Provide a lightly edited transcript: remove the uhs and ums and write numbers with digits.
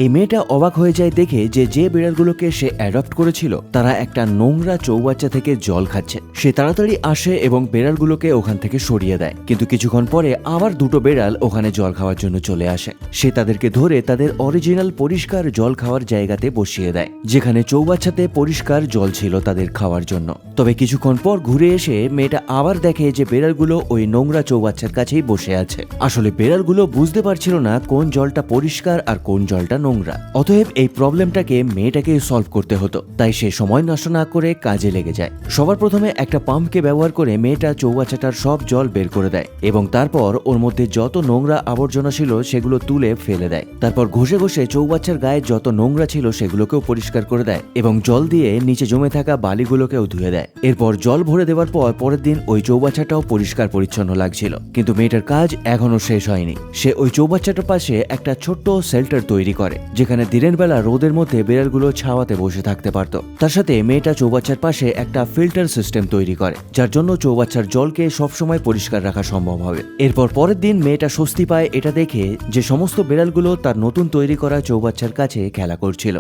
এই মেয়েটা অবাক হয়ে যায় দেখে যে বিড়ালগুলোকে সে অ্যাডপ্ট করেছিল তারা একটা নোংরা চৌবাচ্চা থেকে জল খাচ্ছে। সে তাড়াতাড়ি আসে এবং বেড়ালগুলোকে ওখান থেকে সরিয়ে দেয়, কিন্তু কিছুক্ষণ পরে আবার দুটো বেড়াল ওখানে জল খাওয়ার জন্য চলে আসে। সে তাদেরকে ধরে তাদের অরিজিনাল পরিষ্কার জল খাওয়ার জায়গাতে বসিয়ে দেয়, যেখানে চৌবাচ্চাতে পরিষ্কার জল ছিল তাদের খাওয়ার জন্য। তবে কিছুক্ষণ পর ঘুরে এসে মেয়েটা আবার দেখে যে বেড়ালগুলো ওই নোংরা চৌবাচ্চার কাছেই বসে আছে। আসলে বেড়ালগুলো বুঝতে পারছিল না কোন জলটা পরিষ্কার আর কোন জলটা নোংরা। অতএব এই প্রবলেমটাকে মেয়েটাকে সলভ করতে হতো, তাই সে সময় নষ্ট না করে কাজে লেগে যায়। সবার প্রথমে একটা পাম্পকে ব্যবহার করে মেয়েটা চৌবাচ্চাটার সব জল বের করে দেয় এবং তারপর ওর মধ্যে যত নোংরা আবর্জনা ছিল সেগুলো তুলে ফেলে দেয়। তারপর ঘষে ঘষে চৌবাচ্চার গায়ে যত নোংরা ছিল সেগুলোকেও পরিষ্কার করে দেয় এবং জল দিয়ে নিচে জমে থাকা বালিগুলোকেও ধুয়ে দেয়। এরপর জল ভরে দেওয়ার পর পরের দিন ওই চৌবাচ্চাটাও পরিষ্কার পরিচ্ছন্ন লাগছিল। কিন্তু মেয়েটার কাজ এখনো শেষ হয়নি। সে ওই চৌবাচ্চাটার পাশে একটা ছোট্ট শেল্টার তৈরি করে, যেখানে দিনের বেলা রোদের মধ্যে বিড়ালগুলো ছাওয়াতে বসে থাকতে পারত। তার সাথে মেয়েটা চৌবাচ্চার পাশে একটা ফিল্টার সিস্টেম তৈরি করে, যার জন্য চৌবাচ্চার জলকে সবসময় পরিষ্কার রাখা সম্ভব হবে। এরপর পরের দিন মেয়েটা স্বস্তি পায় এটা দেখে যে সমস্ত বিড়ালগুলো তার নতুন তৈরি করা চৌবাচ্চার কাছে খেলা করছিল।